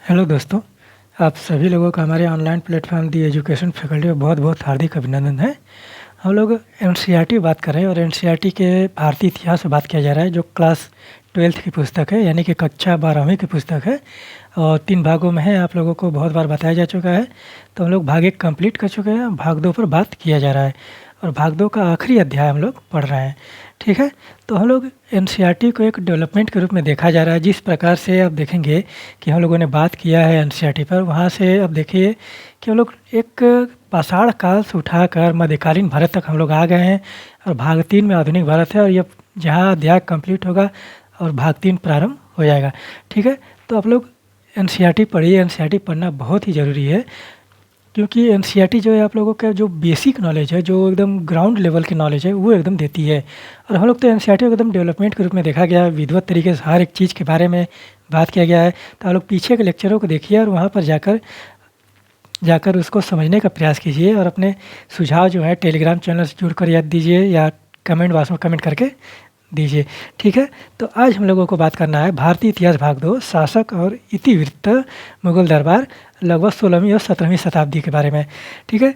Hello दोस्तों, आप सभी लोगों का हमारे ऑनलाइन प्लेटफॉर्म दी एजुकेशन फैकल्टी में बहुत बहुत हार्दिक अभिनंदन है। हम लोग एनसीईआरटी बात कर रहे हैं और एनसीईआरटी के भारतीय इतिहास पे बात किया जा रहा है, जो क्लास 12th की पुस्तक है, यानी कि कक्षा 12वीं की पुस्तक है और 3 भागों में है। आप लोगों को बहुत बार बताया जा चुका है, तो हम लोग भाग 1 कंप्लीट कर चुके हैं, भाग 2 पर बात किया जा रहा है और भाग 2 का आखिरी अध्याय हम लोग पढ़ रहे हैं। ठीक है, तो हम लोग एनसीईआरटी को एक डेवलपमेंट के रूप में देखा जा रहा है। जिस प्रकार से आप देखेंगे कि हम लोगों ने बात किया है एनसीईआरटी पर, वहाँ से अब देखिए कि हम लोग एक पाषाण काल से उठाकर मध्यकालीन भारत तक हम लोग आ गए हैं और भाग 3 में आधुनिक भारत है और ये जहाँ अध्याय कंप्लीट होगा और भाग 3 प्रारंभ हो जाएगा। ठीक है, तो आप लोग एनसीईआरटी पढ़िए। एनसीईआरटी पढ़ना बहुत ही ज़रूरी है, क्योंकि एनसीईआरटी जो है आप लोगों का जो बेसिक नॉलेज है, जो एकदम ग्राउंड लेवल की नॉलेज है, वो एकदम देती है। और हम लोग तो एनसीईआरटी को एकदम डेवलपमेंट के रूप में देखा गया है, विधिवत तरीके से हर एक चीज़ के बारे में बात किया गया है। तो आप लोग पीछे के लेक्चरों को देखिए और वहाँ पर जाकर जाकर उसको समझने का प्रयास कीजिए और अपने सुझाव जो है टेलीग्राम चैनल से जुड़कर याद दीजिए या कमेंट बॉक्स में कमेंट करके दीजिए। ठीक है, तो आज हम लोगों को बात करना है भारतीय इतिहास भाग 2, शासक और इतिवृत्त मुगल दरबार लगभग 16वीं और 17वीं शताब्दी के बारे में। ठीक है,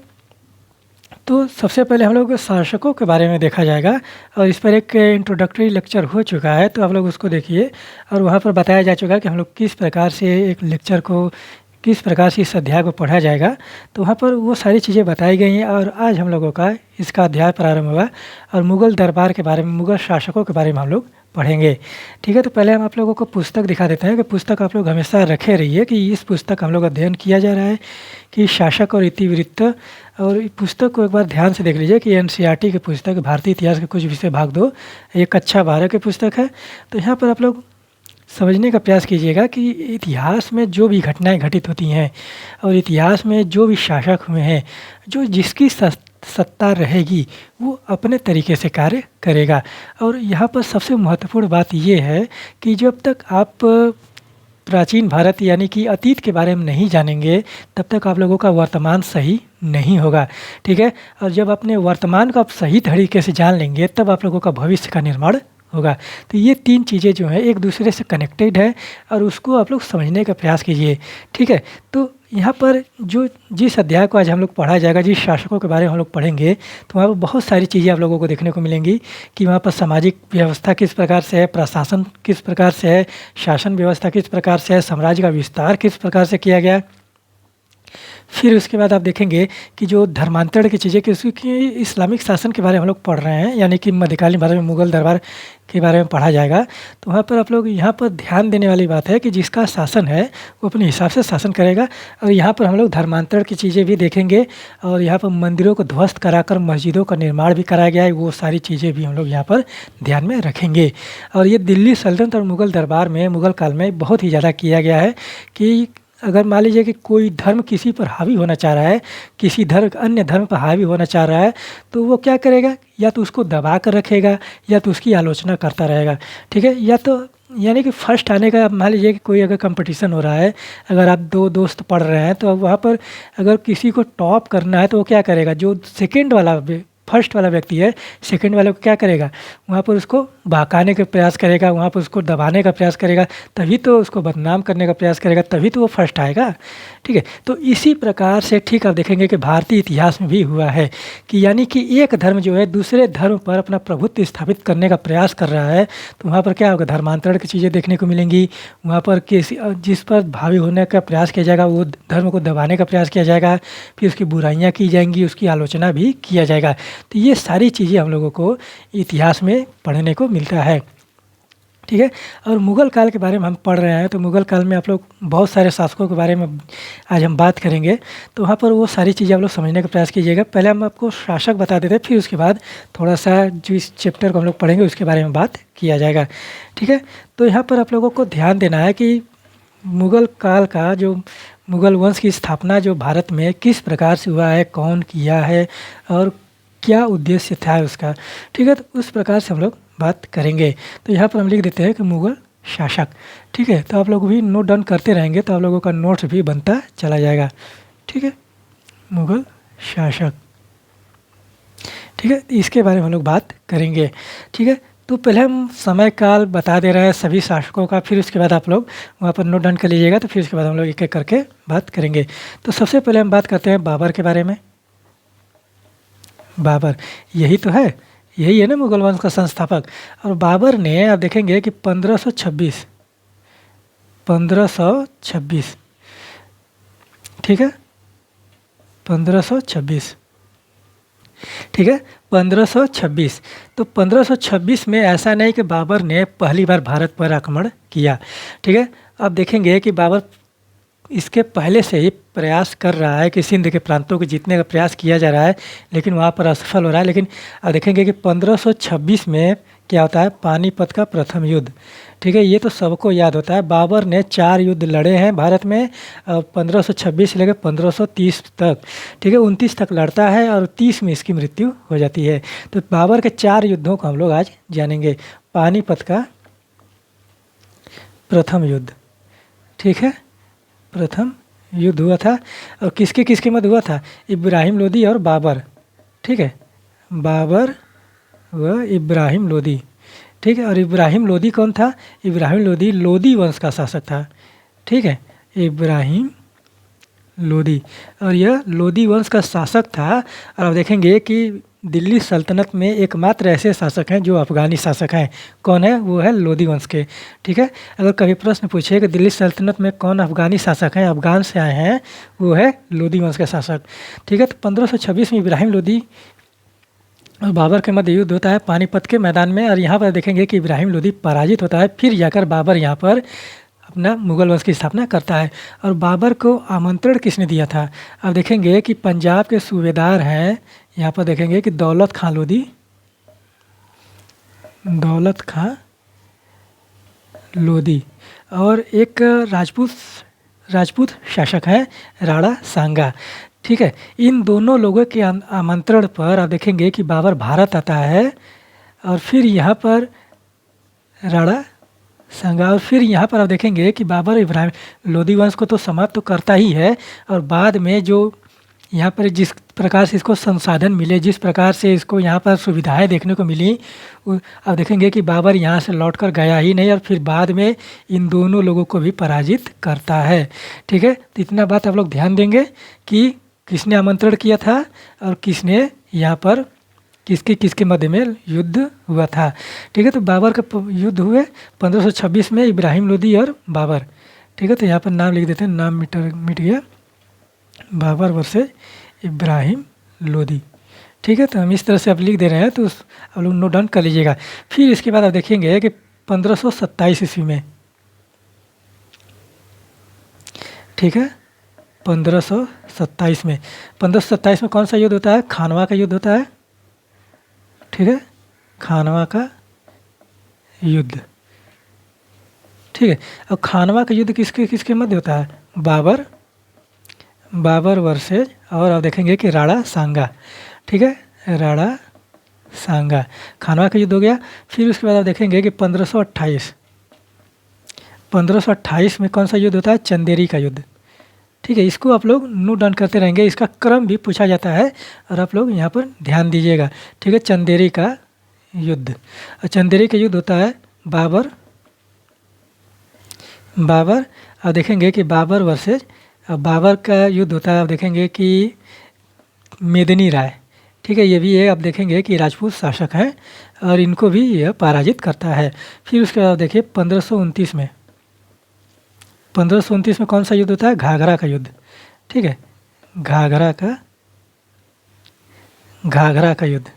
तो सबसे पहले हम लोग शासकों के बारे में देखा जाएगा और इस पर एक इंट्रोडक्टरी लेक्चर हो चुका है, तो आप लोग उसको देखिए और वहाँ पर बताया जा चुका है कि हम लोग किस प्रकार से एक लेक्चर को, किस प्रकार से इस अध्याय को पढ़ा जाएगा। तो वहाँ पर वो सारी चीज़ें बताई गई हैं और आज हम लोगों का इसका अध्याय प्रारंभ होगा और मुग़ल दरबार के बारे में, मुग़ल शासकों के बारे में हम लोग पढ़ेंगे। ठीक है, तो पहले हम आप लोगों को पुस्तक दिखा देते हैं कि पुस्तक आप लोग हमेशा रखे रहिए कि इस पुस्तक हम लोग अध्ययन किया जा रहा है कि शासक और इतिवृत्त। और पुस्तक को एक बार ध्यान से देख लीजिए कि एनसीईआरटी की पुस्तक भारतीय इतिहास के कुछ विषय भाग 2, ये कक्षा 12 की पुस्तक है। तो यहाँ पर आप लोग समझने का प्रयास कीजिएगा कि इतिहास में जो भी घटनाएं घटित होती हैं और इतिहास में जो भी शासक हुए हैं, जो जिसकी सत्ता रहेगी वो अपने तरीके से कार्य करेगा। और यहाँ पर सबसे महत्वपूर्ण बात ये है कि जब तक आप प्राचीन भारत यानी कि अतीत के बारे में नहीं जानेंगे, तब तक आप लोगों का वर्तमान सही नहीं होगा। ठीक है, और जब अपने वर्तमान को आप सही तरीके से जान लेंगे, तब आप लोगों का भविष्य का निर्माण होगा। तो ये 3 चीज़ें जो हैं एक दूसरे से कनेक्टेड है और उसको आप लोग समझने का प्रयास कीजिए। ठीक है, तो यहाँ पर जो जिस अध्याय को आज हम लोग पढ़ा जाएगा, जिस शासकों के बारे में हम लोग पढ़ेंगे, तो वहाँ पर बहुत सारी चीज़ें आप लोगों को देखने को मिलेंगी कि वहाँ पर सामाजिक व्यवस्था किस प्रकार से है, प्रशासन किस प्रकार से है, शासन व्यवस्था किस प्रकार से है, साम्राज्य का विस्तार किस प्रकार से किया गया। फिर उसके बाद आप देखेंगे कि जो धर्मांतरण की चीज़ें कि उसकी इस्लामिक शासन के बारे में हम लोग पढ़ रहे हैं, यानी कि मध्यकालीन भारत में मुग़ल दरबार के बारे में पढ़ा जाएगा। तो वहाँ पर आप लोग यहाँ पर ध्यान देने वाली बात है कि जिसका शासन है वो अपने हिसाब से शासन करेगा। और यहाँ पर हम लोग धर्मांतरण की चीज़ें भी देखेंगे और यहाँ पर मंदिरों को ध्वस्त कराकर मस्जिदों का निर्माण भी कराया गया है, वो सारी चीज़ें भी हम लोग यहाँ पर ध्यान में रखेंगे। और ये दिल्ली सल्तनत और मुग़ल दरबार में मुग़ल काल में बहुत ही ज़्यादा किया गया है कि अगर मान लीजिए कि कोई धर्म किसी पर हावी होना चाह रहा है, किसी धर्म अन्य धर्म पर हावी होना चाह रहा है, तो वो क्या करेगा, या तो उसको दबा कर रखेगा या तो उसकी आलोचना करता रहेगा। ठीक है, या तो यानी कि फर्स्ट आने का, मान लीजिए कि कोई अगर कंपटीशन हो रहा है, अगर आप 2 दोस्त पढ़ रहे हैं, तो अब वहाँ पर अगर किसी को टॉप करना है तो वो क्या करेगा, जो सेकेंड वाला फर्स्ट वाला व्यक्ति है, सेकंड वाले को क्या करेगा, वहाँ पर उसको बहकाने का प्रयास करेगा, वहाँ पर उसको दबाने का प्रयास करेगा, तभी तो उसको बदनाम करने का प्रयास करेगा, तभी तो वो फर्स्ट आएगा। ठीक है, तो इसी प्रकार से ठीक आप देखेंगे कि भारतीय इतिहास में भी हुआ है कि यानी कि एक धर्म जो है दूसरे धर्म पर अपना प्रभुत्व स्थापित करने का प्रयास कर रहा है, तो वहाँ पर क्या होगा, धर्मांतरण की चीज़ें देखने को मिलेंगी। वहाँ पर किसी जिस पर भावी होने का प्रयास किया जाएगा वो धर्म को दबाने का प्रयास किया जाएगा, फिर उसकी बुराइयाँ की जाएंगी, उसकी आलोचना भी किया जाएगा। तो ये सारी चीज़ें हम लोगों को इतिहास में पढ़ने को मिलता है। ठीक है, और मुग़ल काल के बारे में हम पढ़ रहे हैं, तो मुग़ल काल में आप लोग बहुत सारे शासकों के बारे में आज हम बात करेंगे, तो वहाँ पर वो सारी चीज़ें आप लोग समझने का प्रयास कीजिएगा। पहले हम आपको शासक बता देते हैं, फिर उसके बाद थोड़ा सा जो इस चैप्टर को हम लोग पढ़ेंगे उसके बारे में बात किया जाएगा। ठीक है, तो यहाँ पर आप लोगों को ध्यान देना है कि मुग़ल काल का जो मुग़ल वंश की स्थापना जो भारत में किस प्रकार से हुआ है, कौन किया है और क्या उद्देश्य था उसका। ठीक है, तो उस प्रकार से हम लोग बात करेंगे। तो यहाँ पर हम लिख देते हैं कि मुग़ल शासक। ठीक है, तो आप लोग भी नोट डाउन करते रहेंगे तो आप लोगों का नोट्स भी बनता चला जाएगा। ठीक है, मुग़ल शासक। ठीक है, इसके बारे में हम लोग बात करेंगे। ठीक है, तो पहले हम समय काल बता दे रहे हैं सभी शासकों का, फिर उसके बाद आप लोग वहाँ पर नोट डाउन कर लीजिएगा, तो फिर उसके बाद हम लोग एक एक करके बात करेंगे। तो सबसे पहले हम बात करते हैं बाबर के बारे में। बाबर यही तो है, यही है ना मुगल वंश का संस्थापक। और बाबर ने आप देखेंगे कि 1526 ठीक है, 1526 ठीक है, 1526। तो 1526 में ऐसा नहीं कि बाबर ने पहली बार भारत पर आक्रमण किया, ठीक है। अब देखेंगे कि बाबर इसके पहले से ही प्रयास कर रहा है कि सिंध के प्रांतों को जीतने का प्रयास किया जा रहा है, लेकिन वहाँ पर असफल हो रहा है। लेकिन अब देखेंगे कि 1526 में क्या होता है, पानीपत का प्रथम युद्ध, ठीक है। ये तो सबको याद होता है। बाबर ने 4 युद्ध लड़े हैं भारत में, 1526 से लेकर 1530 तक, ठीक है। 29 तक लड़ता है और 30 में इसकी मृत्यु हो जाती है। तो बाबर के 4 युद्धों को हम लोग आज जानेंगे। पानीपत का प्रथम युद्ध, ठीक है, प्रथम युद्ध हुआ था और किसके किसके मध्य हुआ था, इब्राहिम लोदी और बाबर, ठीक है, बाबर व इब्राहिम लोदी, ठीक है। और इब्राहिम लोदी कौन था, इब्राहिम लोदी लोदी वंश का शासक था, ठीक है, इब्राहिम लोदी, और यह लोदी वंश का शासक था। और आप देखेंगे कि दिल्ली सल्तनत में एकमात्र ऐसे शासक हैं जो अफ़गानी शासक हैं। कौन है, वो है लोदी वंश के, ठीक है। अगर कभी प्रश्न पूछे कि दिल्ली सल्तनत में कौन अफ़गानी शासक हैं, अफ़गान से आए हैं, वो है लोदी वंश के शासक, ठीक है। तो 1526 में इब्राहिम लोदी और बाबर के मध्य युद्ध होता है पानीपत के मैदान में। और यहाँ पर देखेंगे कि इब्राहिम लोदी पराजित होता है, फिर जाकर बाबर यहाँ पर अपना मुगल वंश की स्थापना करता है। और बाबर को आमंत्रण किसने दिया था, अब देखेंगे कि पंजाब के सूबेदार हैं, यहाँ पर देखेंगे कि दौलत खां लोदी, दौलत खां लोदी, और एक राजपूत शासक हैं राणा सांगा, ठीक है। इन दोनों लोगों के आमंत्रण पर आप देखेंगे कि बाबर भारत आता है और फिर यहाँ पर राणा सांगा, और फिर यहाँ पर आप देखेंगे कि बाबर इब्राहिम लोदी वंश को तो समाप्त तो करता ही है, और बाद में जो यहाँ पर जिस प्रकार से इसको संसाधन मिले, जिस प्रकार से इसको यहाँ पर सुविधाएं देखने को मिली, अब देखेंगे कि बाबर यहाँ से लौटकर गया ही नहीं, और फिर बाद में इन दोनों लोगों को भी पराजित करता है, ठीक है। तो इतना बात आप लोग ध्यान देंगे कि किसने आमंत्रण किया था और किसने यहाँ पर किसके किसके मध्य में युद्ध हुआ था, ठीक है। तो बाबर का युद्ध हुए 1526 में, इब्राहिम लोदी और बाबर, ठीक है। तो यहाँ पर नाम लिख देते हैं, नाम मिट गया, बाबर वर्सेस इब्राहिम लोदी, ठीक है। तो हम इस तरह से अब लिख दे रहे हैं, तो आप लोग नोट डाउन कर लीजिएगा। फिर इसके बाद आप देखेंगे कि 1527 ईस्वी में, ठीक है, 1527 में, 1527 में कौन सा युद्ध होता है, खानवा का युद्ध होता है, ठीक है, खानवा का युद्ध, ठीक है। और खानवा का युद्ध किसके किसके मध्य होता है, बाबर वर्सेज, और आप देखेंगे कि राणा सांगा, ठीक है, राणा सांगा, खानवा का युद्ध हो गया। फिर उसके बाद आप देखेंगे कि 1528 में कौन सा युद्ध होता है, चंदेरी का युद्ध, ठीक है। इसको आप लोग नोट डाउन करते रहेंगे, इसका क्रम भी पूछा जाता है और आप लोग यहाँ पर ध्यान दीजिएगा, ठीक है। चंदेरी का युद्ध, और चंदेरी का युद्ध होता है बाबर, आप देखेंगे कि बाबर वर्सेज, बाबर का युद्ध होता है, आप देखेंगे कि मेदिनी राय, ठीक है। ये भी है, आप देखेंगे कि राजपूत शासक हैं और इनको भी यह पराजित करता है। फिर उसके बाद देखिए 1529 में, 1529 में कौन सा युद्ध होता है, घाघरा का युद्ध, ठीक है, घाघरा का युद्ध,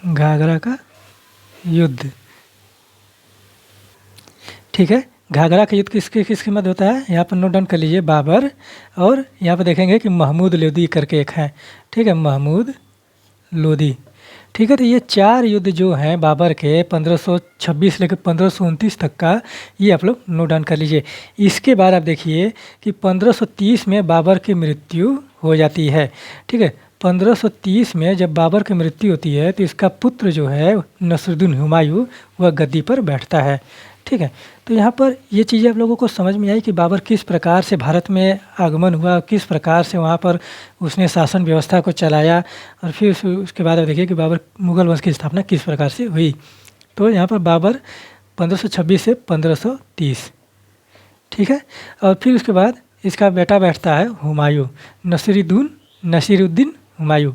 घाघरा का युद्ध, ठीक है। घाघरा का युद्ध किसके किसके मध्य होता है, यहाँ पर नोट डाउन कर लीजिए, बाबर, और यहाँ पर देखेंगे कि महमूद लोदी करके एक है, ठीक है, महमूद लोदी, ठीक है। तो ये 4 युद्ध जो हैं बाबर के 1526 लेकर 1529 तक का, ये आप लोग नोट डाउन कर लीजिए। इसके बाद आप देखिए कि 1530 में बाबर की मृत्यु हो जाती है, ठीक है। 1530 में जब बाबर की मृत्यु होती है तो इसका पुत्र जो है नसरुद्दीन हुमायूं, वह गद्दी पर बैठता है, ठीक है। तो यहाँ पर ये चीज़ें आप लोगों को समझ में आई कि बाबर किस प्रकार से भारत में आगमन हुआ, किस प्रकार से वहाँ पर उसने शासन व्यवस्था को चलाया, और फिर उसके बाद आप देखिए कि बाबर मुग़ल वंश की स्थापना किस प्रकार से हुई। तो यहाँ पर बाबर 1526 से 1530, ठीक है। और फिर उसके बाद इसका बेटा बैठता है हुमायूं, नसीरुद्दीन हुमायूं,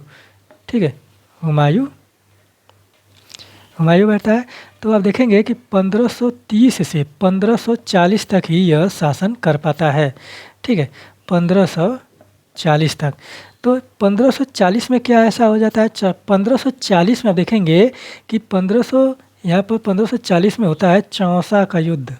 ठीक है, हुमायूं बैठता है। तो आप देखेंगे कि 1530 से 1540 तक ही यह शासन कर पाता है, ठीक है, 1540 तक। तो 1540 में क्या ऐसा हो जाता है, 1540 में आप देखेंगे कि यहाँ पर 1540 में होता है चौसा का युद्ध।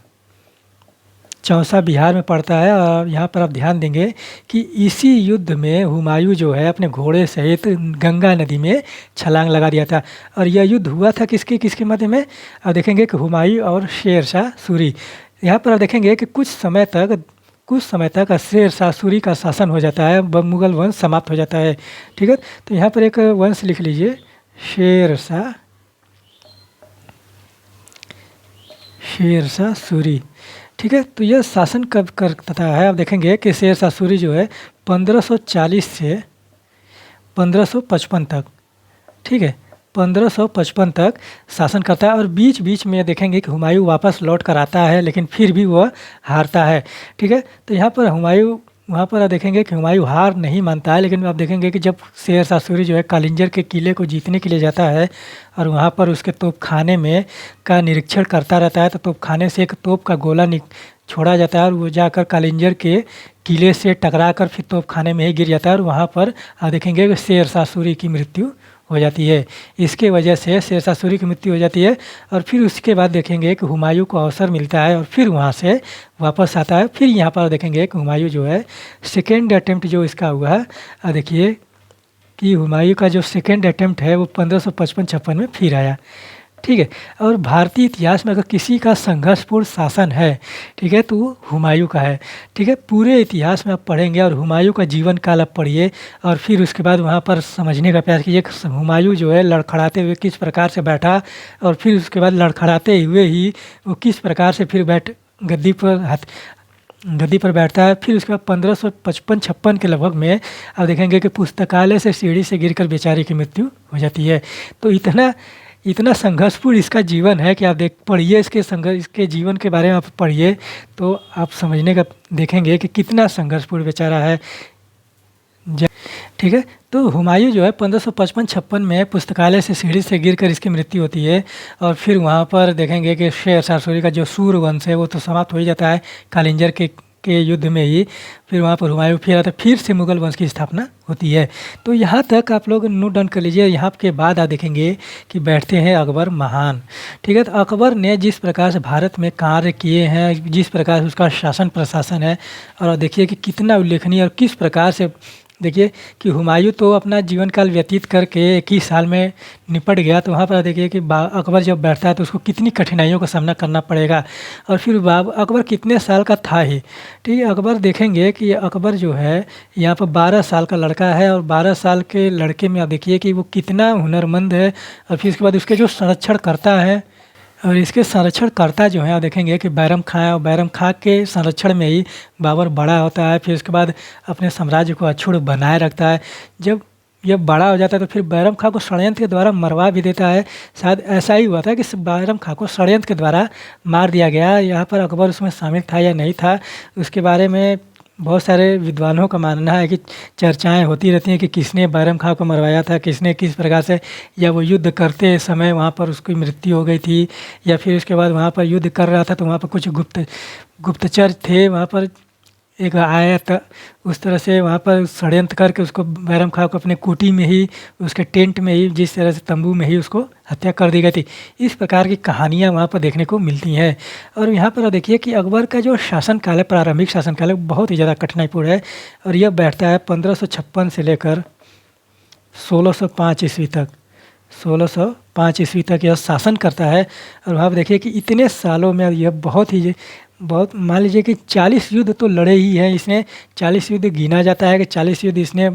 चौसा बिहार में पड़ता है, और यहाँ पर आप ध्यान देंगे कि इसी युद्ध में हुमायूं जो है अपने घोड़े सहित गंगा नदी में छलांग लगा दिया था। और यह युद्ध हुआ था किसके मध्य में, आप देखेंगे कि हुमायूं और शेर शाह सूरी। यहाँ पर आप देखेंगे कि कुछ समय तक शेर शाह सूरी का शासन हो जाता है, मुग़ल वंश समाप्त हो जाता है, ठीक है। तो यहाँ पर एक वंश लिख लीजिए, शेर शाह सूरी, ठीक है। तो यह शासन कब करता है, आप देखेंगे कि शेर शाह सूरी जो है 1540 से 1555 तक, ठीक है, 1555 तक शासन करता है। और बीच बीच में देखेंगे कि हुमायूं वापस लौट कर आता है, लेकिन फिर भी वह हारता है, ठीक है। तो यहाँ पर वहाँ पर आप देखेंगे कि हुमायूं हार नहीं मानता है, लेकिन आप देखेंगे कि जब शेर शाह सूरी जो है कालिंजर के किले को जीतने के लिए जाता है और वहाँ पर उसके तोपखाने का निरीक्षण करता रहता है, तो तोपखाने से एक तोप का गोला छोड़ा जाता है और वो जाकर कालिंजर के किले से टकरा कर फिर तोपखाने में ही गिर जाता है, और वहाँ पर आप देखेंगे कि शेर शाह सूरी की मृत्यु हो जाती है। इसके वजह से शेर शाह सूरी की मृत्यु हो जाती है। और फिर उसके बाद देखेंगे कि हुमायूं को अवसर मिलता है और फिर वहाँ से वापस आता है। फिर यहाँ पर देखेंगे कि हुमायूं जो है सेकेंड अटेम्प्ट जो इसका हुआ है, देखिए कि हुमायूं का जो सेकेंड अटेम्प्ट है वो 1555-56 में फिर आया, ठीक है। और भारतीय इतिहास में अगर किसी का संघर्षपूर्ण शासन है, ठीक है, तो वो हुमायूं का है, ठीक है। पूरे इतिहास में आप पढ़ेंगे और हुमायूं का जीवन काल आप पढ़िए, और फिर उसके बाद वहाँ पर समझने का प्रयास कीजिए हुमायूं जो है लड़खड़ाते हुए किस प्रकार से बैठा, और फिर उसके बाद लड़खड़ाते हुए ही वो किस प्रकार से फिर गद्दी पर बैठता है। फिर उसके बाद 1555-56 के लगभग में आप देखेंगे कि पुस्तकालय से सीढ़ी से गिरकर बेचारे की मृत्यु हो जाती है। तो इतना संघर्षपूर्ण इसका जीवन है कि आप पढ़िए इसके जीवन के बारे में आप पढ़िए, तो आप समझने का देखेंगे कि कितना संघर्षपूर्ण बेचारा है, ठीक है। तो हुमायूं जो है 1555-56 में पुस्तकालय से सीढ़ी से गिरकर इसकी मृत्यु होती है। और फिर वहाँ पर देखेंगे कि शेर शाह सूरी का जो सूर वंश है वो तो समाप्त हो ही जाता है कालिंजर के युद्ध में ही। फिर वहाँ पर हुमायूं फिर आता है, फिर से मुग़ल वंश की स्थापना होती है। तो यहाँ तक आप लोग नोट डाउन कर लीजिए। यहाँ के बाद आप देखेंगे कि बैठते हैं अकबर महान, ठीक है। तो अकबर ने जिस प्रकार से भारत में कार्य किए हैं, जिस प्रकार से उसका शासन प्रशासन है, और देखिए कि कितना उल्लेखनीय और किस प्रकार से, देखिए कि हुमायूं तो अपना जीवन काल व्यतीत करके 21 साल में निपट गया। तो वहाँ पर देखिए कि अकबर जब बैठता है तो उसको कितनी कठिनाइयों का सामना करना पड़ेगा। और फिर अकबर कितने साल का था ही, ठीक है। अकबर देखेंगे कि अकबर जो है यहाँ पर 12 साल का लड़का है, और 12 साल के लड़के में आप देखिए कि वो कितना हुनरमंद है। और फिर उसके बाद उसके जो संरक्षण करता है, और इसके संरक्षणकर्ता जो हैं आप देखेंगे कि बैरम खां है, और बैरम खां के संरक्षण में ही बाबर बड़ा होता है। फिर उसके बाद अपने साम्राज्य को अक्षुण्ण बनाए रखता है। जब यह बड़ा हो जाता है तो फिर बैरम खां को षड्यंत्र के द्वारा मरवा भी देता है। शायद ऐसा ही हुआ था कि बैरम खां को षड्यंत्र के द्वारा मार दिया गया। यहाँ पर अकबर उसमें शामिल था या नहीं था, उसके बारे में बहुत सारे विद्वानों का मानना है कि चर्चाएं होती रहती हैं कि किसने बैरम खां को मरवाया था, किसने किस प्रकार से, या वो युद्ध करते समय वहाँ पर उसकी मृत्यु हो गई थी, या फिर उसके बाद वहाँ पर युद्ध कर रहा था तो वहाँ पर कुछ गुप्तचर थे, वहाँ पर एक आया था, उस तरह से वहाँ पर षड्यंत्र करके उसको बैरम खां को अपने कुटी में ही, उसके टेंट में ही, जिस तरह से तंबू में ही उसको हत्या कर दी गई थी। इस प्रकार की कहानियाँ वहाँ पर देखने को मिलती हैं। और यहाँ पर देखिए कि अकबर का जो शासनकाल है, प्रारंभिक शासनकाल है, बहुत ही ज़्यादा कठिनाईपूर्ण है। और यह बैठता है 1556 से लेकर 1605 ईस्वी तक, 1605 ईस्वी तक यह शासन करता है। और वहाँ पर देखिए कि इतने सालों में यह बहुत मान लीजिए कि 40 युद्ध तो लड़े ही हैं इसने। 40 युद्ध गिना जाता है कि 40 युद्ध इसने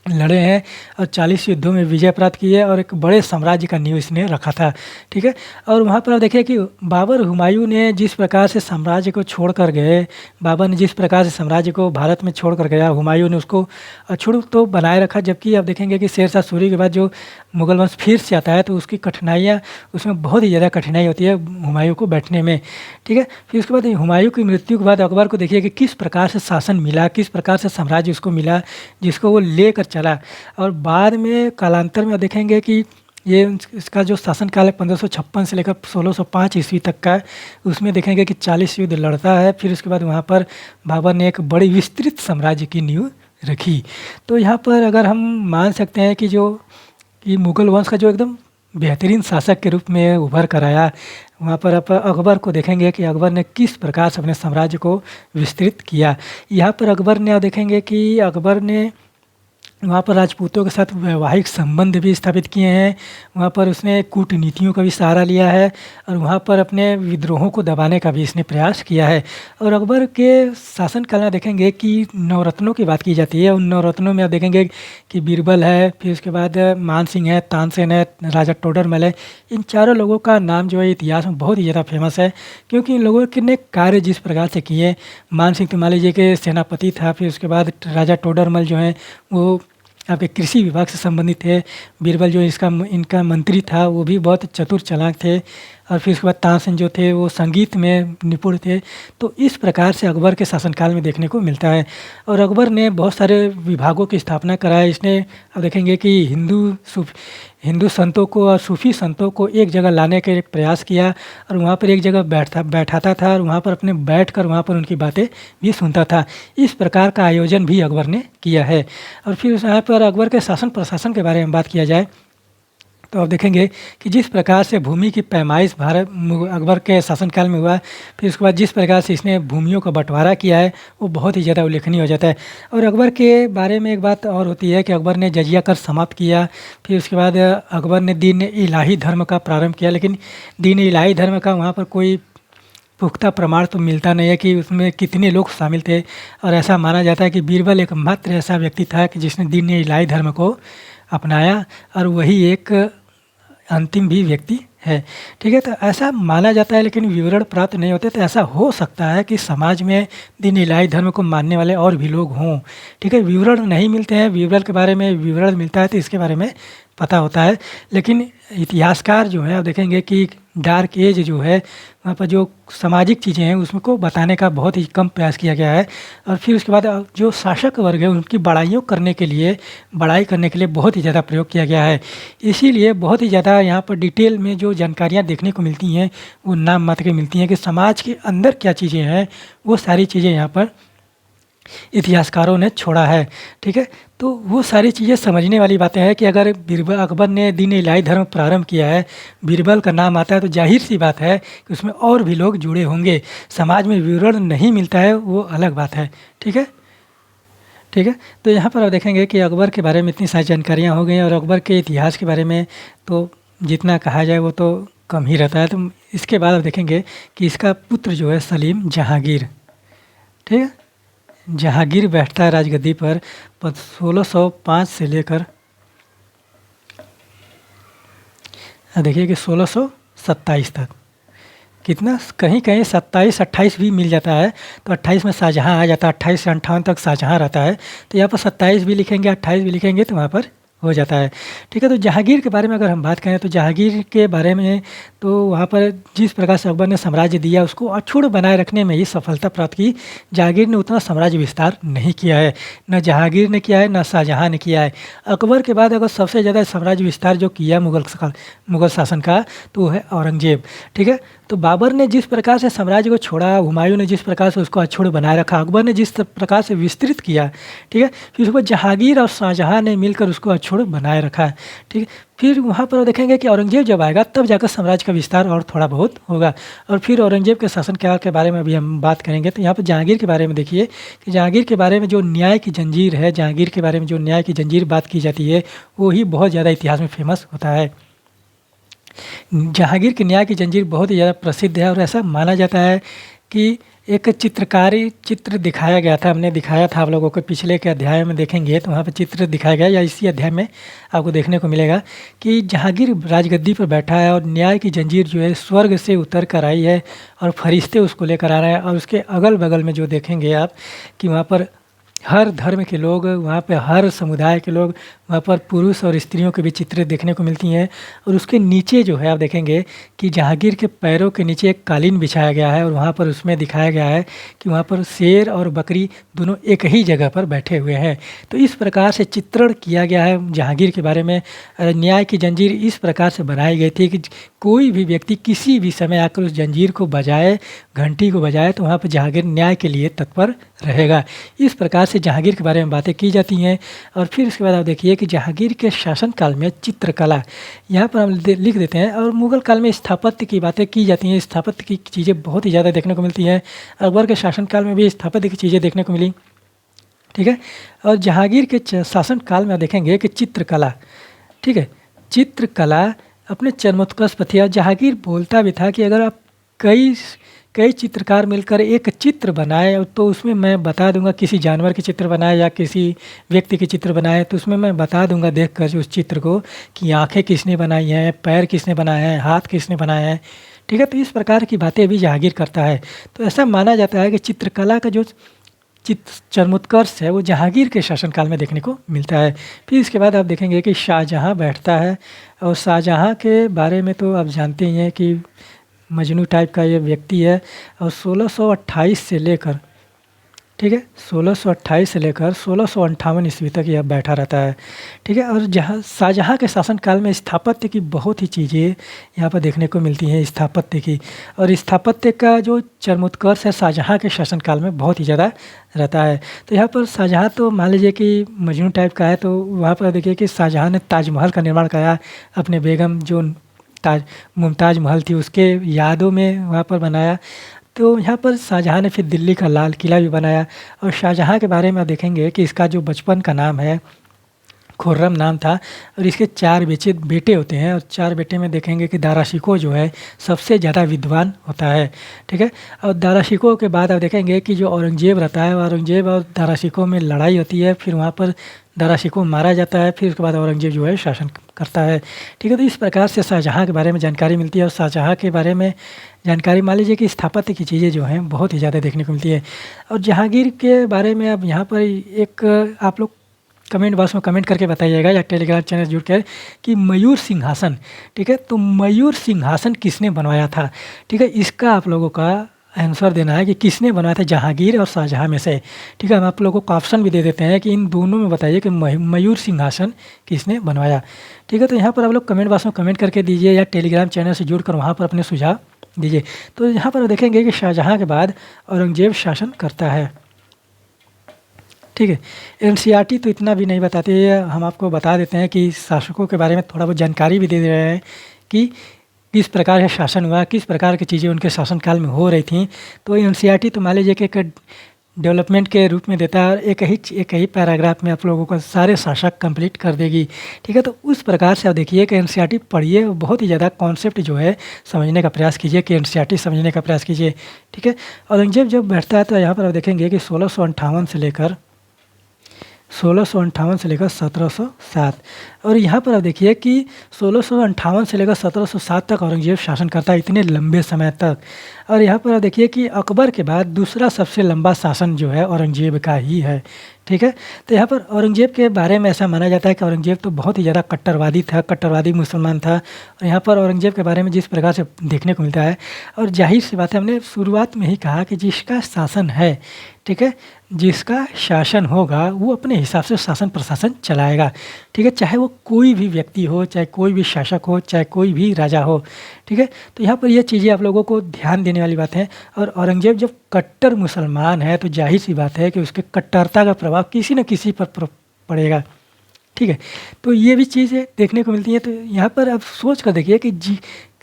लड़े हैं और 40 युद्धों में विजय प्राप्त की है और एक बड़े साम्राज्य का नींव इसने रखा था। ठीक है, और वहाँ पर आप देखिए कि बाबर हुमायूं ने जिस प्रकार से साम्राज्य को छोड़ कर गए, बाबर ने जिस प्रकार से साम्राज्य को भारत में छोड़ कर गया, हुमायूं ने उसको अछूत तो बनाए रखा। जबकि आप देखेंगे कि शेरशाह सूरी के बाद जो मुगल वंश फिर से आता है तो उसकी कठिनाइयाँ, उसमें बहुत ही ज़्यादा कठिनाई होती है हुमायूं को बैठने में। ठीक है, फिर उसके बाद हुमायूं की मृत्यु के बाद अकबर को देखिए कि किस प्रकार से शासन मिला, किस प्रकार से साम्राज्य उसको मिला जिसको वो लेकर चला। और बाद में कालांतर में देखेंगे कि ये इसका जो शासनकाल है 1556 से लेकर 1605 ईस्वी तक का है, उसमें देखेंगे कि 40 युद्ध लड़ता है। फिर उसके बाद वहाँ पर बाबर ने एक बड़ी विस्तृत साम्राज्य की नींव रखी। तो यहाँ पर अगर हम मान सकते हैं कि जो कि मुगल वंश का जो एकदम बेहतरीन शासक के रूप में उभर कर आया, वहाँ पर आप अकबर को देखेंगे कि अकबर ने किस प्रकार से अपने साम्राज्य को विस्तृत किया। यहाँ पर अकबर ने आप देखेंगे कि अकबर ने वहाँ पर राजपूतों के साथ वैवाहिक संबंध भी स्थापित किए हैं। वहाँ पर उसने कूटनीतियों का भी सहारा लिया है और वहाँ पर अपने विद्रोहों को दबाने का भी इसने प्रयास किया है। और अकबर के शासनकाल में देखेंगे कि नवरत्नों की बात की जाती है। उन नवरत्नों में आप देखेंगे कि बीरबल है, फिर उसके बाद मान सिंह है, तानसेन है, राजा टोडरमल है। इन चारों लोगों का नाम जो है इतिहास में बहुत ही ज़्यादा फेमस है, क्योंकि इन लोगों ने कार्य जिस प्रकार से किए। मान सिंह तो मान लीजिए कि सेनापति था, फिर उसके बाद राजा टोडरमल जो हैं वो आपके कृषि विभाग से संबंधित थे। बीरबल जो इनका मंत्री था वो भी बहुत चतुर चालाक थे। और फिर उसके बाद तानसेन जो थे वो संगीत में निपुण थे। तो इस प्रकार से अकबर के शासनकाल में देखने को मिलता है। और अकबर ने बहुत सारे विभागों की स्थापना कराई। इसने अब देखेंगे कि हिंदू संतों को और सूफी संतों को एक जगह लाने का एक प्रयास किया और वहाँ पर एक जगह बैठाता था और वहाँ पर अपने बैठकर वहाँ पर उनकी बातें भी सुनता था। इस प्रकार का आयोजन भी अकबर ने किया है। और फिर यहाँ पर अकबर के शासन प्रशासन के बारे में बात किया जाए तो आप देखेंगे कि जिस प्रकार से भूमि की पैमाइश अकबर के शासनकाल में हुआ, फिर उसके बाद जिस प्रकार से इसने भूमियों का बंटवारा किया है वो बहुत ही ज़्यादा उल्लेखनीय हो जाता है। और अकबर के बारे में एक बात और होती है कि अकबर ने जजिया कर समाप्त किया। फिर उसके बाद अकबर ने दीन इलाही धर्म का प्रारंभ किया, लेकिन दीन इलाही धर्म का वहाँ पर कोई पुख्ता प्रमाण तो मिलता नहीं है कि उसमें कितने लोग शामिल थे। और ऐसा माना जाता है कि बीरबल एकमात्र ऐसा व्यक्ति था कि जिसने दीन इलाही धर्म को अपनाया और वही एक अंतिम भी व्यक्ति है। ठीक है, तो ऐसा माना जाता है, लेकिन विवरण प्राप्त नहीं होते। तो ऐसा हो सकता है कि समाज में दीन इलाही धर्म को मानने वाले और भी लोग हों। ठीक है, विवरण नहीं मिलते हैं, विवरण के बारे में विवरण मिलता है तो इसके बारे में पता होता है। लेकिन इतिहासकार जो है आप देखेंगे कि डार्क एज जो है वहाँ पर जो सामाजिक चीज़ें हैं उसमें को बताने का बहुत ही कम प्रयास किया गया है। और फिर उसके बाद जो शासक वर्ग है उनकी बड़ाई करने के लिए बहुत ही ज़्यादा प्रयोग किया गया है। इसीलिए बहुत ही ज़्यादा यहाँ पर डिटेल में जो जानकारियाँ देखने को मिलती हैं वो नाम मात्र के मिलती हैं कि समाज के अंदर क्या चीज़ें हैं, वो सारी चीज़ें यहाँ पर इतिहासकारों ने छोड़ा है। ठीक है, तो वो सारी चीज़ें समझने वाली बातें हैं कि अगर अकबर ने दीन इलाही धर्म प्रारंभ किया है, बीरबल का नाम आता है, तो जाहिर सी बात है कि उसमें और भी लोग जुड़े होंगे। समाज में विवरण नहीं मिलता है वो अलग बात है। ठीक है, ठीक है, तो यहाँ पर आप देखेंगे कि अकबर के बारे में इतनी सारी जानकारियाँ हो गई और अकबर के इतिहास के बारे में तो जितना कहा जाए वो तो कम ही रहता है। तो इसके बाद आप देखेंगे कि इसका पुत्र जो है सलीम जहांगीर, ठीक है, जहांगीर बैठता है राजगद्दी पर 1605 से लेकर देखिए कि 1627 तक। कितना, कहीं कहीं 27-28 भी मिल जाता है, तो 28 में शाहजहाँ आ जाता है, 28 से 58 तक शाहजहाँ रहता है। तो यहाँ पर 27 भी लिखेंगे, 28 भी लिखेंगे तो वहाँ पर हो जाता है। ठीक है, तो जहांगीर के बारे में अगर हम बात करें तो जहांगीर के बारे में तो वहाँ पर जिस प्रकार से अकबर ने साम्राज्य दिया उसको अक्षुण्ण बनाए रखने में ही सफलता प्राप्त की। जहांगीर ने उतना साम्राज्य विस्तार नहीं किया है, न जहांगीर ने किया है न शाहजहाँ ने किया है। अकबर के बाद अगर सबसे ज़्यादा साम्राज्य विस्तार जो किया मुगल शासन का तो वो है औरंगजेब। ठीक है, तो बाबर ने जिस प्रकार से साम्राज्य को छोड़ा, हुमायूं ने जिस प्रकार से उसको अक्षुण्ण बनाए रखा, अकबर ने जिस प्रकार से विस्तृत किया, ठीक है, फिर उसको जहांगीर और शाहजहाँ ने मिलकर उसको अक्षुण्ण बनाए रखा है। ठीक है, फिर वहाँ पर देखेंगे कि औरंगजेब जब आएगा तब जाकर साम्राज्य का विस्तार और थोड़ा बहुत होगा। और फिर औरंगजेब के शासनकाल के बारे में भी हम बात करेंगे। तो यहाँ पर जहांगीर के बारे में देखिए कि जहांगीर के बारे में जो न्याय की जंजीर है, जहांगीर के बारे में जो न्याय की जंजीर बात की जाती है वो ही बहुत ज़्यादा इतिहास में फेमस होता है। जहांगीर की न्याय की जंजीर बहुत ही ज़्यादा प्रसिद्ध है और ऐसा माना जाता है कि एक चित्रकारी चित्र दिखाया गया था, हमने दिखाया था आप लोगों को, पिछले के अध्याय में देखेंगे तो वहाँ पर चित्र दिखाया गया, या इसी अध्याय में आपको देखने को मिलेगा कि जहांगीर राजगद्दी पर बैठा है और न्याय की जंजीर जो है स्वर्ग से उतर कर आई है और फरिश्ते उसको लेकर आ रहे हैं। और उसके अगल बगल में जो देखेंगे आप कि वहाँ पर हर धर्म के लोग, वहाँ पे हर समुदाय के लोग, वहाँ पर पुरुष और स्त्रियों के भी चित्र देखने को मिलती हैं। और उसके नीचे जो है आप देखेंगे कि जहांगीर के पैरों के नीचे एक कालीन बिछाया गया है और वहाँ पर उसमें दिखाया गया है कि वहाँ पर शेर और बकरी दोनों एक ही जगह पर बैठे हुए हैं। तो इस प्रकार से चित्रण किया गया है जहांगीर के बारे में। न्याय की जंजीर इस प्रकार से बनाई गई थी कि कोई भी व्यक्ति किसी भी समय आकर उस जंजीर को बजाए, घंटी को बजाए, तो वहाँ पर जहांगीर न्याय के लिए तत्पर रहेगा। इस प्रकार से जहांगीर के बारे में बातें की जाती हैं। और फिर इसके बाद आप देखिए कि जहांगीर के शासनकाल में चित्रकला, यहाँ पर हम लिख देते हैं। और मुगल काल में स्थापत्य की बातें की जाती हैं। स्थापत्य की चीज़ें बहुत ही ज़्यादा देखने को मिलती हैं। अकबर के शासनकाल में भी स्थापत्य की चीज़ें देखने को मिली, ठीक है। और जहांगीर के शासनकाल में देखेंगे कि चित्रकला, ठीक है, चित्रकला अपने चरमोत्कर्ष पर थी। और जहांगीर बोलता भी था कि अगर आप कई चित्रकार मिलकर एक चित्र बनाए तो उसमें मैं बता दूंगा, किसी जानवर के चित्र बनाए या किसी व्यक्ति के चित्र बनाए तो उसमें मैं बता दूंगा देखकर उस चित्र को कि आंखें किसने बनाई हैं, पैर किसने बनाए हैं, हाथ किसने बनाए हैं, ठीक है। तो इस प्रकार की बातें भी जहांगीर करता है। तो ऐसा माना जाता है कि चित्रकला का जो चरमोत्कर्ष है वो जहांगीर के शासनकाल में देखने को मिलता है। फिर इसके बाद आप देखेंगे कि शाहजहाँ बैठता है। और शाहजहाँ के बारे में तो आप जानते ही हैं कि मजनू टाइप का ये व्यक्ति है। और 1628 से लेकर, ठीक है, 1628 से लेकर 1658 ईस्वी तक यह बैठा रहता है, ठीक है। और शाहजहाँ के शासनकाल में स्थापत्य की बहुत ही चीज़ें यहाँ पर देखने को मिलती हैं, स्थापत्य की। और स्थापत्य का जो चरमोत्कर्ष है शाहजहाँ के शासनकाल में बहुत ही ज़्यादा रहता है। तो यहाँ पर शाहजहाँ तो मान लीजिए कि मजनू टाइप का है, तो वहाँ पर देखिए कि शाहजहाँ ने ताजमहल का निर्माण कराया, अपने बेगम जो मुमताज़ महल थी उसके यादों में वहाँ पर बनाया। तो यहाँ पर शाहजहाँ ने फिर दिल्ली का लाल किला भी बनाया। और शाहजहाँ के बारे में आप देखेंगे कि इसका जो बचपन का नाम है खुर्रम नाम था। और इसके 4 बेटे होते हैं। और 4 बेटे में देखेंगे कि दारा शिकोह जो है सबसे ज़्यादा विद्वान होता है, ठीक है। और दारा शिकोह के बाद आप देखेंगे कि जो औरंगजेब रहता है, औरंगजेब और दारा शिकोह में लड़ाई होती है, फिर वहाँ पर दारा शिकोह मारा जाता है, फिर उसके बाद औरंगजेब जो है शासन करता है, ठीक है। तो इस प्रकार से शाहजहाँ के बारे में जानकारी मिलती है। और शाहजहाँ के बारे में जानकारी मान लीजिए कि स्थापत्य की चीज़ें जो हैं बहुत ही ज़्यादा देखने को मिलती है। और जहांगीर के बारे में अब यहाँ पर एक आप लोग कमेंट बॉक्स में कमेंट करके बताइएगा या टेलीग्राम चैनल जुड़ कर कि मयूर सिंहासन, ठीक है, तो मयूर सिंहासन किसने बनवाया था, ठीक है। इसका आप लोगों का आंसर देना है कि किसने बनवाया था, जहांगीर और शाहजहाँ में से, ठीक है। हम आप लोगों को ऑप्शन भी दे देते हैं कि इन दोनों में बताइए कि मयूर सिंहासन किसने बनवाया, ठीक है। तो यहाँ पर आप लोग कमेंट बॉक्स में कमेंट करके दीजिए या टेलीग्राम चैनल से जुड़कर वहाँ पर अपने सुझाव दीजिए। तो यहाँ पर देखेंगे कि शाहजहाँ के बाद औरंगजेब शासन करता है, ठीक है। एनसीईआरटी तो इतना भी नहीं बताती है, हम आपको बता देते हैं कि शासकों के बारे में थोड़ा बहुत जानकारी भी दे रहे हैं कि किस प्रकार से शासन हुआ, किस प्रकार की चीज़ें उनके शासनकाल में हो रही थी। तो एनसीईआरटी तो मान लीजिए कि एक डेवलपमेंट के रूप में देता है और एक ही पैराग्राफ में आप लोगों को सारे शासक कंप्लीट कर देगी, ठीक है। तो उस प्रकार से आप देखिए कि एनसीईआरटी पढ़िए, बहुत ही ज़्यादा कॉन्सेप्ट जो है समझने का प्रयास कीजिए, कि एनसीईआरटी समझने का प्रयास कीजिए, ठीक है। औरंगजेब जब बैठता है तो यहाँ पर आप देखेंगे कि 1658 से लेकर 1707। और यहाँ पर आप देखिए कि 1658 से लेकर 1707 तक औरंगजेब शासन करता है, इतने लंबे समय तक। और यहाँ पर आप देखिए कि अकबर के बाद दूसरा सबसे लंबा शासन जो है औरंगजेब का ही है, ठीक है। तो यहाँ पर औरंगजेब के बारे में ऐसा माना जाता है कि औरंगजेब तो बहुत ही ज़्यादा कट्टरवादी था, कट्टरवादी मुसलमान था। और यहाँ पर औरंगजेब के बारे में जिस प्रकार से देखने को मिलता है, और जाहिर सी बात है, हमने शुरुआत में ही कहा कि जिसका शासन है, ठीक है, जिसका शासन होगा वो अपने हिसाब से शासन प्रशासन चलाएगा, ठीक है, चाहे वो कोई भी व्यक्ति हो, चाहे कोई भी शासक हो, चाहे कोई भी राजा हो, ठीक है। तो यहाँ पर ये चीज़ें आप लोगों को ध्यान देने वाली बात है। और औरंगजेब जब कट्टर मुसलमान है तो जाहिर सी बात है कि उसके कट्टरता का प्रभाव किसी न किसी पर पड़ेगा, ठीक है। तो ये भी चीज़ें देखने को मिलती हैं। तो यहाँ पर आप सोच कर देखिए कि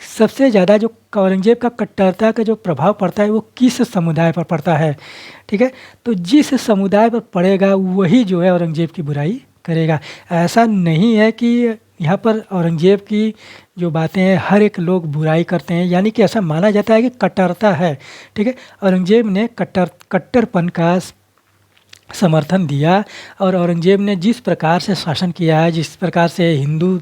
सबसे ज़्यादा जो औरंगजेब का कट्टरता का जो प्रभाव पड़ता है वो किस समुदाय पर पड़ता है, ठीक है। तो जिस समुदाय पर पड़ेगा वही जो है औरंगजेब की बुराई करेगा। ऐसा नहीं है कि यहाँ पर औरंगज़ेब की जो बातें हैं हर एक लोग बुराई करते हैं, यानी कि ऐसा माना जाता है कि कट्टरता है, ठीक है। औरंगज़ेब ने कट्टरपन का समर्थन दिया और औरंगज़ेब ने जिस प्रकार से शासन किया है, जिस प्रकार से हिंदू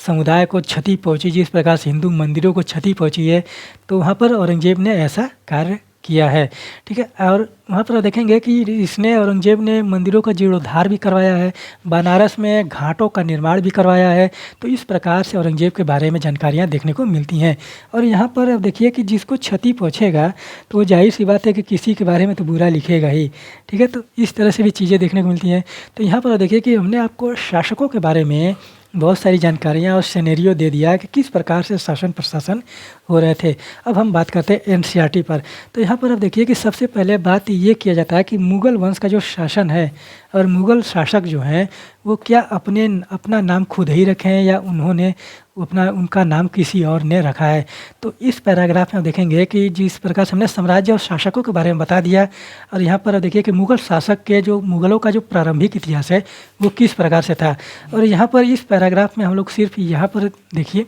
समुदाय को क्षति पहुंची, जिस प्रकार से हिंदू मंदिरों को क्षति पहुंची है, तो वहाँ पर औरंगज़ेब ने ऐसा कार्य किया है, ठीक है। और वहाँ पर देखेंगे कि इसने औरंगज़ेब ने मंदिरों का जीर्णोद्धार भी करवाया है, बनारस में घाटों का निर्माण भी करवाया है। तो इस प्रकार से औरंगज़ेब के बारे में जानकारियाँ देखने को मिलती हैं। और यहाँ पर अब देखिए कि जिसको क्षति पहुँचेगा तो वो जाहिर सी बात है कि किसी के बारे में तो बुरा लिखेगा ही, ठीक है। तो इस तरह से भी चीज़ें देखने को मिलती हैं। तो यहाँ पर देखिए कि हमने आपको शासकों के बारे में बहुत सारी जानकारियाँ और सिनेरियो दे दिया कि किस प्रकार से शासन प्रशासन हो रहे थे। अब हम बात करते हैं एनसीईआरटी पर। तो यहाँ पर अब देखिए कि सबसे पहले बात ये किया जाता है कि मुग़ल वंश का जो शासन है और मुग़ल शासक जो हैं वो क्या अपना नाम खुद ही रखे हैं या उन्होंने उनका नाम किसी और ने रखा है। तो इस पैराग्राफ में हम देखेंगे कि जिस प्रकार से हमने साम्राज्य और शासकों के बारे में बता दिया, और यहाँ पर देखिए कि मुग़ल शासक के जो मुग़लों का जो प्रारंभिक इतिहास है वो किस प्रकार से था। और यहाँ पर इस पैराग्राफ में हम लोग सिर्फ यहाँ पर देखिए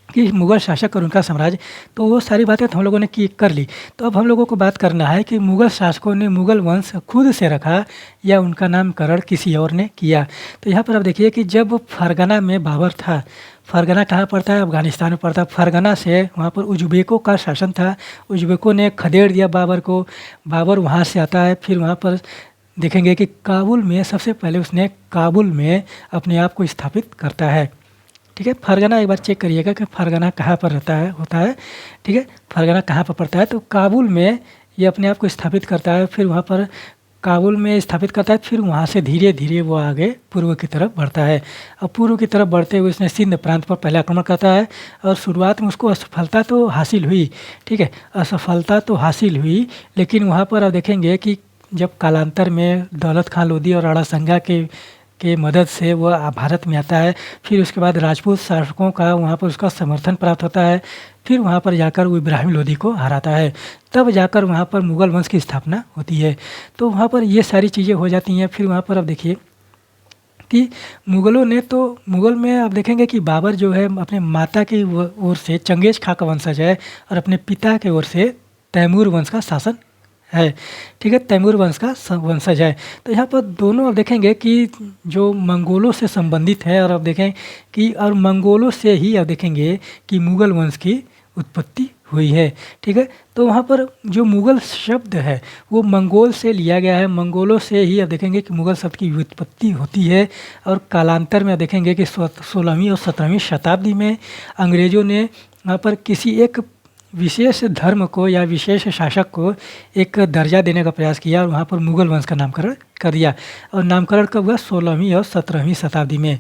कि मुग़ल शासक और उनका साम्राज्य, तो वो सारी बातें तो हम लोगों ने कर ली। तो अब हम लोगों को बात करना है कि मुग़ल शासकों ने मुग़ल वंश खुद से रखा या उनका नामकरण किसी और ने किया। तो यहाँ पर अब देखिए कि जब फरगना में बाबर था, फरगना कहाँ पड़ता है, अफ़गानिस्तान में पड़ता है। फरगना से वहाँ पर उज़्बेकों का शासन था, उज़्बेकों ने खदेड़ दिया बाबर को, बाबर वहाँ से आता है। फिर वहाँ पर देखेंगे कि काबुल में सबसे पहले उसने काबुल में अपने आप को स्थापित करता है, ठीक है। फरगना एक बार चेक करिएगा कि फरगना कहाँ पर होता है, ठीक है। फरगना कहाँ पर पड़ता है, तो काबुल में ये अपने आप को स्थापित करता है। फिर वहाँ पर काबुल में स्थापित करता है, फिर वहाँ से धीरे धीरे वो आगे पूर्व की तरफ बढ़ता है। और पूर्व की तरफ बढ़ते हुए उसने सिंध प्रांत पर पहले आक्रमण करता है और शुरुआत में उसको असफलता तो हासिल हुई, ठीक है, असफलता तो हासिल हुई। लेकिन वहाँ पर आप देखेंगे कि जब कालांतर में दौलत खां लोधी और अड़ासंगा के मदद से वह भारत में आता है, फिर उसके बाद राजपूत शासकों का वहाँ पर उसका समर्थन प्राप्त होता है, फिर वहाँ पर जाकर वो इब्राहिम लोधी को हराता है, तब जाकर वहाँ पर मुग़ल वंश की स्थापना होती है। तो वहाँ पर ये सारी चीज़ें हो जाती हैं। फिर वहाँ पर अब देखिए कि मुग़लों ने तो मुग़ल में आप देखेंगे कि बाबर जो है अपने माता की ओर से चंगेज़ खां का वंशज है और अपने पिता की ओर से तैमूर वंश का शासन है, ठीक है, तैमूर वंश का वंशज है। तो यहाँ पर दोनों अब देखेंगे कि जो मंगोलों से संबंधित है, और अब देखें कि और मंगोलों से ही अब देखेंगे कि मुग़ल वंश की उत्पत्ति हुई है, ठीक है। तो वहाँ पर जो मुग़ल शब्द है वो मंगोल से लिया गया है, मंगोलों से ही अब देखेंगे कि मुग़ल शब्द की व्युत्पत्ति होती है। और कालांतर में देखेंगे कि 16वीं और 17वीं शताब्दी में अंग्रेज़ों ने वहाँ पर किसी एक विशेष धर्म को या विशेष शासक को एक दर्जा देने का प्रयास किया और वहाँ पर मुग़ल वंश का नामकरण कर दिया। और नामकरण कब हुआ, 16वीं और 17वीं शताब्दी में,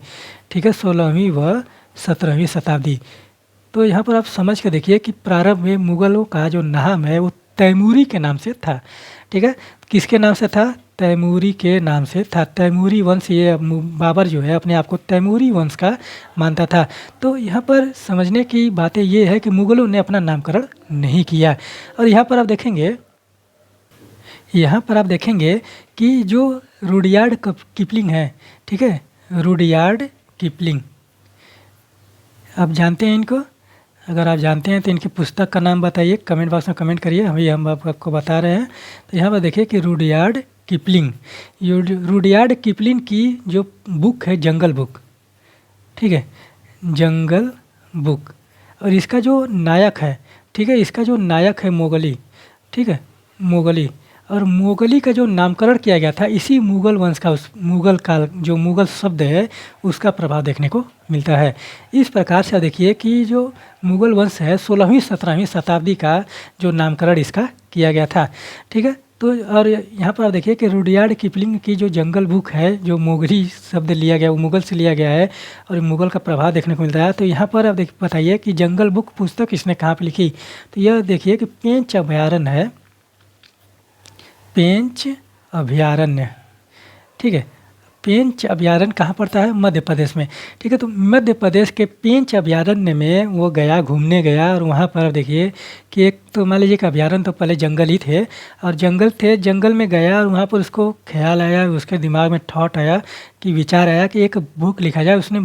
ठीक है, 16वीं व 17वीं शताब्दी। तो यहाँ पर आप समझ के देखिए कि प्रारंभ में मुग़लों का जो नाम है वो तैमूरी के नाम से था, ठीक है। किसके नाम से था, तैमूरी के नाम से था। तैमूरी वंश, ये बाबर जो है अपने आप को तैमूरी वंश का मानता था। तो यहाँ पर समझने की बातें ये है कि मुग़लों ने अपना नामकरण नहीं किया। और यहाँ पर आप देखेंगे कि जो रुडयार्ड किपलिंग है, ठीक है, रुडयार्ड किपलिंग, आप जानते हैं इनको? अगर आप जानते हैं तो इनकी पुस्तक का नाम बताइए, कमेंट बॉक्स में कमेंट करिए, हम आपको बता रहे हैं। तो यहाँ पर देखिए कि रुडयार्ड किपलिंग की जो बुक है जंगल बुक, ठीक है, जंगल बुक। और इसका जो नायक है, ठीक है, इसका जो नायक है मोगली, ठीक है, मोगली। और मोगली का जो नामकरण किया गया था इसी मुग़ल वंश का, उस मुग़ल काल जो मुग़ल शब्द है उसका प्रभाव देखने को मिलता है। इस प्रकार से देखिए कि जो मुग़ल वंश है 16वीं 17वीं शताब्दी का जो नामकरण इसका किया गया था, ठीक है। तो और यहाँ पर आप देखिए कि रुडयार्ड किपलिंग की जो जंगल बुक है, जो मोगली शब्द लिया गया वो मुग़ल से लिया गया है और मुग़ल का प्रभाव देखने को मिलता है। तो यहाँ पर आप बताइए कि जंगल बुक पुस्तक इसने कहाँ पर लिखी। तो यह देखिए कि पेंच अभयारण्य है, पेंच अभयारण्य, ठीक है। पेंच अभयारण्य कहाँ पड़ता है, मध्य प्रदेश में, ठीक है। तो मध्य प्रदेश के पेंच अभयारण्य में वो गया, घूमने गया, और वहाँ पर देखिए कि एक तो मान लीजिए कि अभयारण्य तो पहले जंगल ही थे, और जंगल में गया और वहाँ पर उसको ख्याल आया, उसके दिमाग में थॉट आया कि विचार आया कि एक बुक लिखा जाए। उसने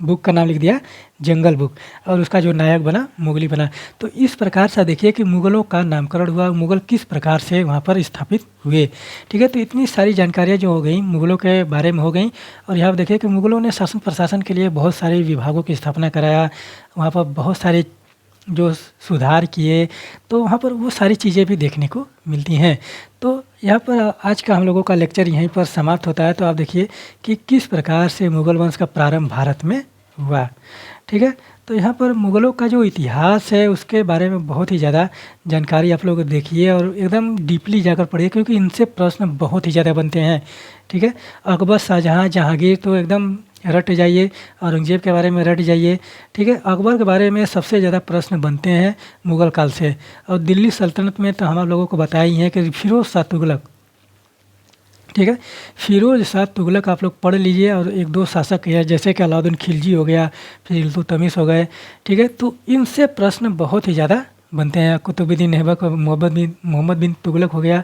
बुक का नाम लिख दिया जंगल बुक, और उसका जो नायक बना मुगली बना। तो इस प्रकार से देखिए कि मुग़लों का नामकरण हुआ, मुग़ल किस प्रकार से वहाँ पर स्थापित हुए। ठीक है, तो इतनी सारी जानकारियाँ जो हो गई मुग़लों के बारे में हो गई। और यहाँ पर देखिए कि मुग़लों ने शासन प्रशासन के लिए बहुत सारे विभागों की स्थापना कराया, वहाँ पर बहुत सारे जो सुधार किए, तो वहाँ पर वो सारी चीज़ें भी देखने को मिलती हैं। तो यहाँ पर आज का हम लोगों का लेक्चर यहीं पर समाप्त होता है। तो आप देखिए कि किस प्रकार से मुग़ल वंश का प्रारंभ भारत में हुआ। ठीक है, तो यहाँ पर मुग़लों का जो इतिहास है उसके बारे में बहुत ही ज़्यादा जानकारी आप लोग देखिए और एकदम डीपली जाकर पढ़िए, क्योंकि इनसे प्रश्न बहुत ही ज़्यादा बनते हैं। ठीक है, अकबर, शाहजहाँ, जहांगीर तो एकदम रट जाइए, औरंगज़ेब के बारे में रट जाइए। ठीक है, अकबर के बारे में सबसे ज़्यादा प्रश्न बनते हैं मुग़ल काल से। और दिल्ली सल्तनत में तो हम आप लोगों को बताया ही है कि फ़िरोज़ शाह तुगलक। ठीक है, फ़िरोज़ शाह तुगलक आप लोग पढ़ लीजिए, और एक दो शासक है जैसे कि अलाउद्दीन खिलजी हो गया, फिर इल्तुतमिश हो गए। ठीक है, तो इनसे प्रश्न बहुत ही ज़्यादा बनते हैं। कुतुबुद्दीन ऐबक और मोहम्मद बिन तुगलक हो गया।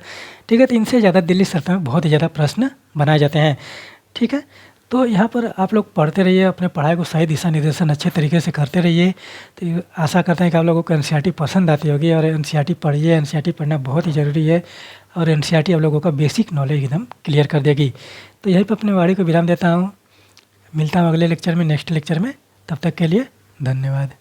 ठीक है, तो इनसे ज़्यादा दिल्ली सल्तनत में बहुत ही ज़्यादा प्रश्न बनाए जाते हैं। ठीक है, तो यहाँ पर आप लोग पढ़ते रहिए, अपने पढ़ाई को सही दिशा निर्देशन अच्छे तरीके से करते रहिए। तो आशा करते हैं कि आप लोगों को एनसीईआरटी पसंद आती होगी, और एनसीईआरटी पढ़िए। एनसीईआरटी पढ़ना बहुत ही ज़रूरी है, और एनसीईआरटी आप लोगों का बेसिक नॉलेज एकदम क्लियर कर देगी। तो यहीं पर अपने वाणी को विराम देता हूँ। मिलता हूँ अगले लेक्चर में, नेक्स्ट लेक्चर में। तब तक के लिए धन्यवाद।